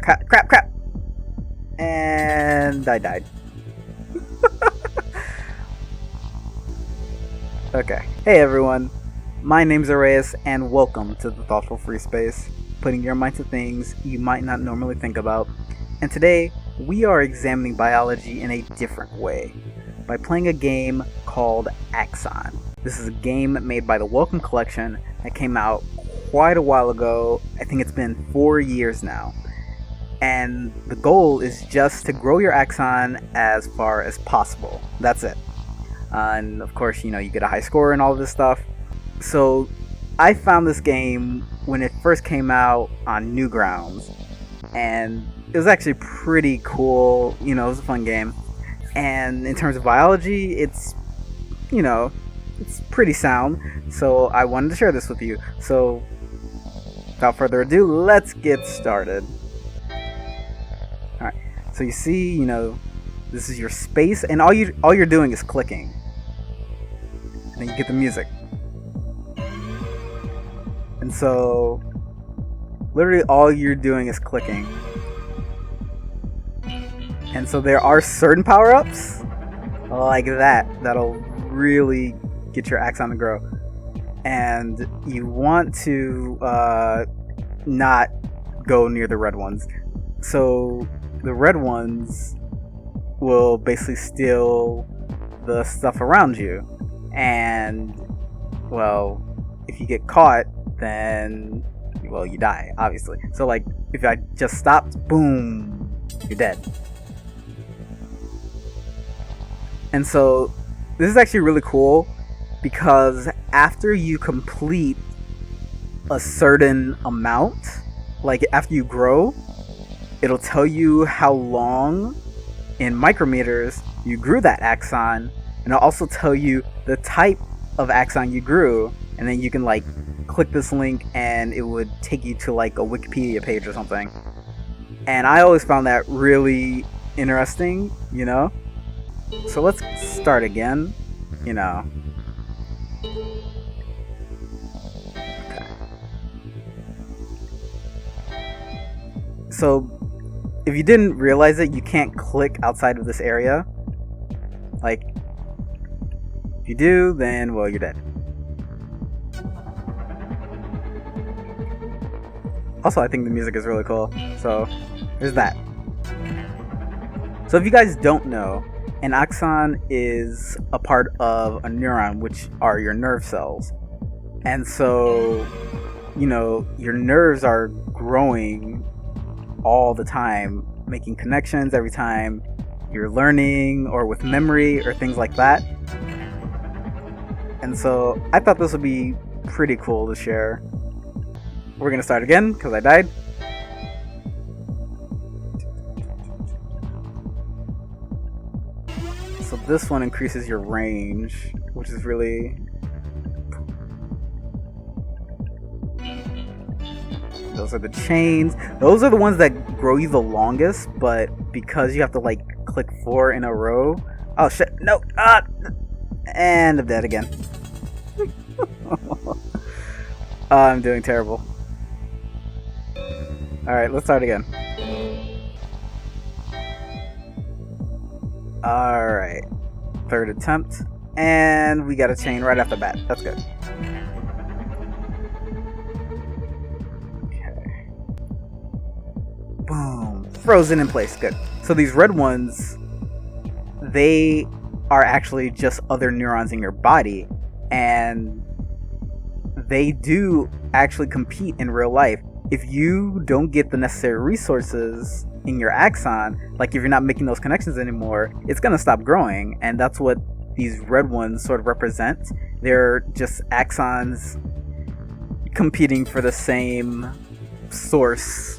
Crap. And I died. Okay. Hey everyone. My name's Arias and welcome to the Thoughtful Free Space, putting your mind to things you might not normally think about. And today, we are examining biology in a different way by playing a game called Axon. This is a game made by the Welcome Collection that came out quite a while ago. I think it's been 4 years now. And the goal is just to grow your axon as far as possible. That's it. And of course, you get a high score and all of this stuff. So I found this game when it first came out on Newgrounds, and it was actually pretty cool. It was a fun game. And in terms of biology, it's pretty sound. So I wanted to share this with you. So without further ado, let's get started. Alright, so you see, this is your space, and all you're doing is clicking. And then you get the music. And so literally all you're doing is clicking. And so there are certain power-ups like that'll really get your axon to grow. And you want to not go near the red ones. So the red ones will basically steal the stuff around you. And, well, if you get caught, then, you die, obviously. So, like, if I just stopped, boom, you're dead. And so, this is actually really cool because after you complete a certain amount, like after you grow, it'll tell you how long in micrometers you grew that axon, and it'll also tell you the type of axon you grew, and then you can click this link and it would take you to a Wikipedia page or something. And I always found that really interesting, So let's start again, Okay. So if you didn't realize it, you can't click outside of this area. If you do, then, you're dead. Also, I think the music is really cool. So, there's that. So if you guys don't know, an axon is a part of a neuron, which are your nerve cells. And so, your nerves are growing all the time, making connections every time you're learning or with memory or things like that. And so I thought this would be pretty cool to share. We're gonna start again because I died. So this one increases your range, which is really... Those are the chains. Those are the ones that grow you the longest, but because you have to click 4 in a row. Oh shit, no! And I'm dead again. I'm doing terrible. Alright, let's start again. Alright. Third attempt. And we got a chain right off the bat. That's good. Okay. Boom. Frozen in place. Good. So these red ones, they are actually just other neurons in your body. And they do actually compete in real life. If you don't get the necessary resources in your axon, if you're not making those connections anymore, it's going to stop growing. And that's what these red ones sort of represent. They're just axons competing for the same source.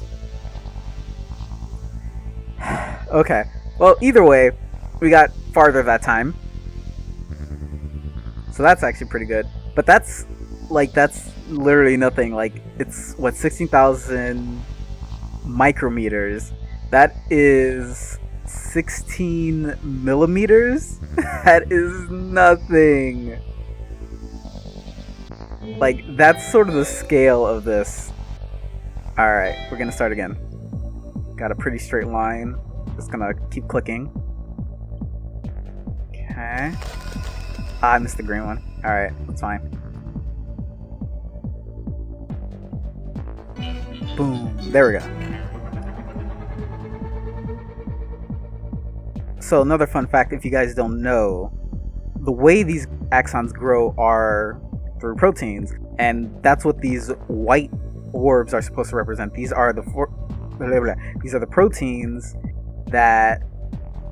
Okay. Well, either way, we got farther that time. So that's actually pretty good. But that's literally nothing. It's 16,000 micrometers. That is 16 millimeters. That is nothing. That's sort of the scale of this. Alright, we're gonna start again. Got a pretty straight line. Just gonna keep clicking. Okay. I missed the green one. Alright, that's fine. Boom. There we go. So another fun fact, if you guys don't know, the way these axons grow are through proteins, and that's what these white orbs are supposed to represent. These are the these are the proteins that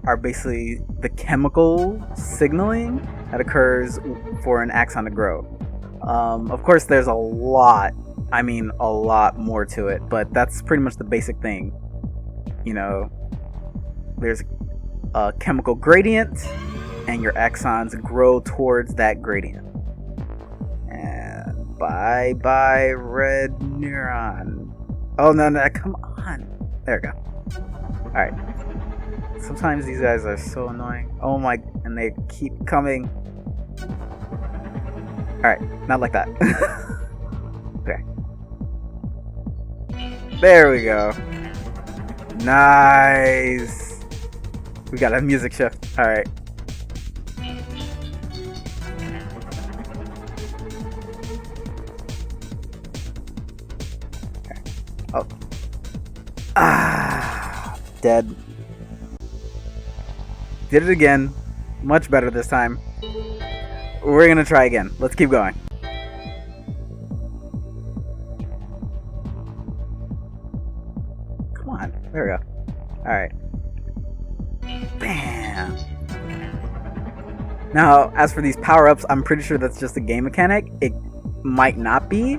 are basically the chemical signaling that occurs for an axon to grow. Of course, there's a lot more to it, but that's pretty much the basic thing. You know, there's a chemical gradient, and your axons grow towards that gradient. And bye red neuron. Oh no, come on. There we go. Alright. Sometimes these guys are so annoying. Oh my, and they keep coming. Alright, not like that. Okay. There we go. Nice. We got a music shift. Alright. Okay. Oh. Dead. Did it again. Much better this time. We're gonna try again. Let's keep going. Come on. There we go. Alright. Bam! Now, as for these power-ups, I'm pretty sure that's just a game mechanic. It might not be.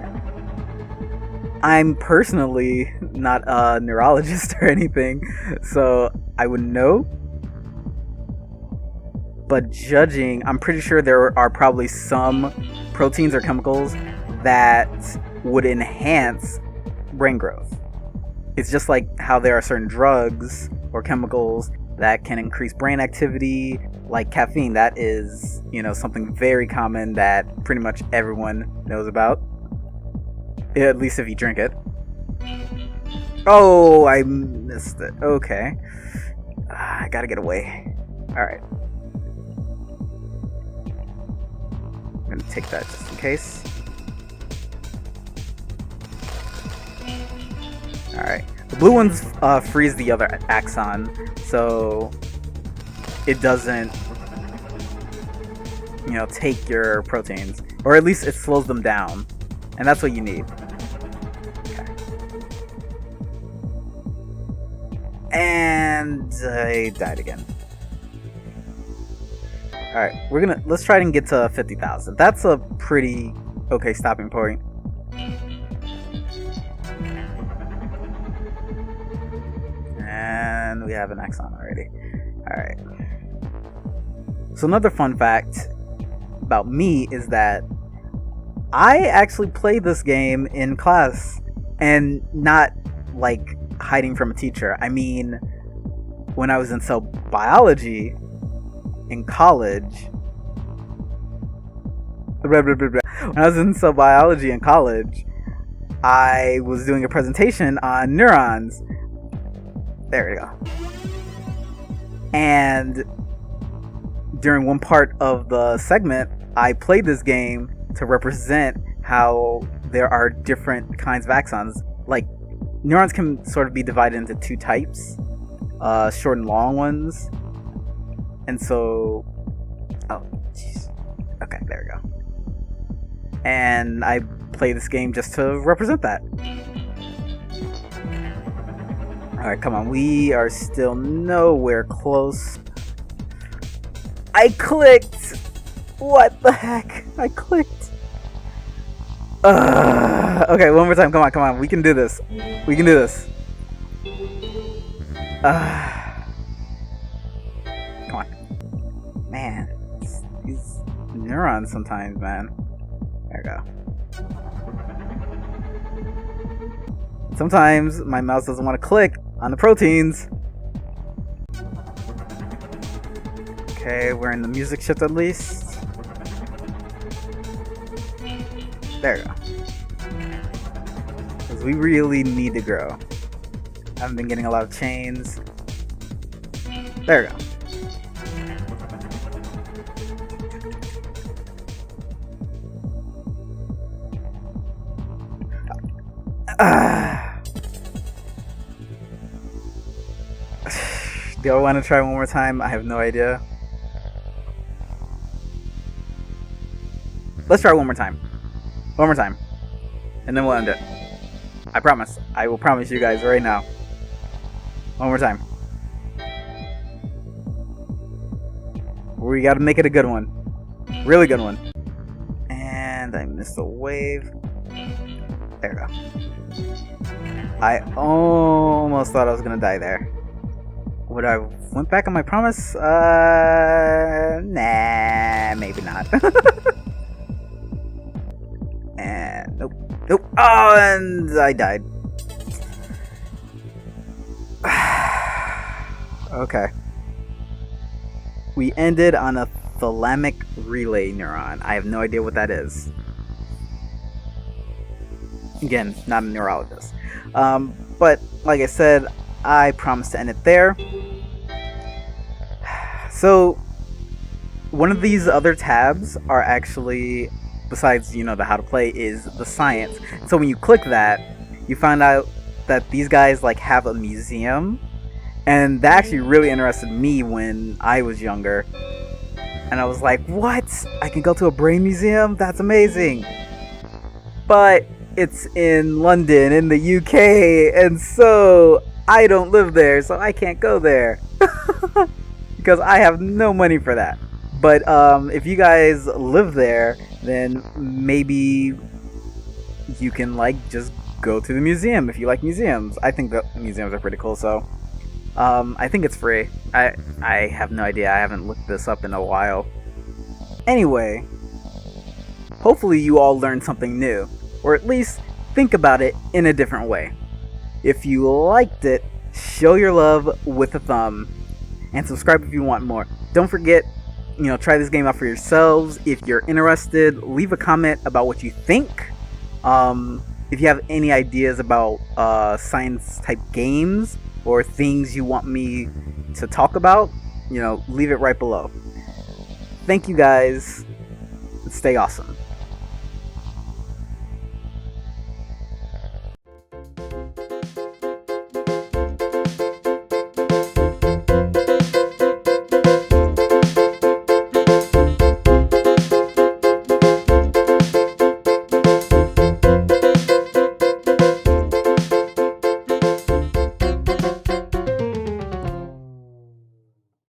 I'm personally not a neurologist or anything, so I wouldn't know. But judging, I'm pretty sure there are probably some proteins or chemicals that would enhance brain growth. It's just like how there are certain drugs or chemicals that can increase brain activity, like caffeine. That is, something very common that pretty much everyone knows about. At least if you drink it. Oh, I missed it. Okay. I gotta get away. Alright. I'm gonna take that just in case. Alright. The blue ones freeze the other axon, so it doesn't, take your proteins. Or at least it slows them down. And that's what you need. Okay. And I died again. Alright, let's try and get to 50,000. That's a pretty okay stopping point. And we have an axon already. Alright. So another fun fact about me is that I actually played this game in class, and not like hiding from a teacher. I mean, when I was in cell biology in college, I was doing a presentation on neurons. There we go. And during one part of the segment, I played this game to represent how there are different kinds of axons. Like, neurons can sort of be divided into two types, short and long ones. And so, oh jeez, okay, there we go. And I play this game just to represent that. Alright, come on, we are still nowhere close. I clicked! What the heck? I clicked. Okay, one more time. Come on. We can do this. We can do this. Come on. Man, these neurons sometimes, man. There we go. Sometimes my mouse doesn't want to click on the proteins. Okay, we're in the music shift at least. There we go. Because we really need to grow. I haven't been getting a lot of chains. There we go. Do I want to try one more time? I have no idea. Let's try one more time. One more time. And then we'll end it. I promise. I will promise you guys right now. One more time. We gotta make it a good one. Really good one. And I missed a wave. There we go. I almost thought I was gonna die there. Would I went back on my promise? Nah, maybe not. And nope. Oh, and I died. Okay. We ended on a thalamic relay neuron. I have no idea what that is. Again, not a neurologist. But like I said, I promised to end it there. So one of these other tabs are actually, besides, you know, the how to play, is the science. So when you click that, you find out that these guys like have a museum, and that actually really interested me when I was younger. And I was like, what? I can go to a brain museum? That's amazing. But it's in London, in the UK, and so I don't live there, so I can't go there. Because I have no money for that. But if you guys live there, then maybe you can like just go to the museum if you like museums. I think the museums are pretty cool, so I think it's free. I have no idea. I haven't looked this up in a while. Anyway, hopefully you all learned something new, or at least think about it in a different way. If you liked it, show your love with a thumb, and subscribe if you want more. Don't forget, you know, try this game out for yourselves. If you're interested, leave a comment about what you think. If you have any ideas about science type games or things you want me to talk about, you know, leave it right below. Thank you guys. Stay awesome.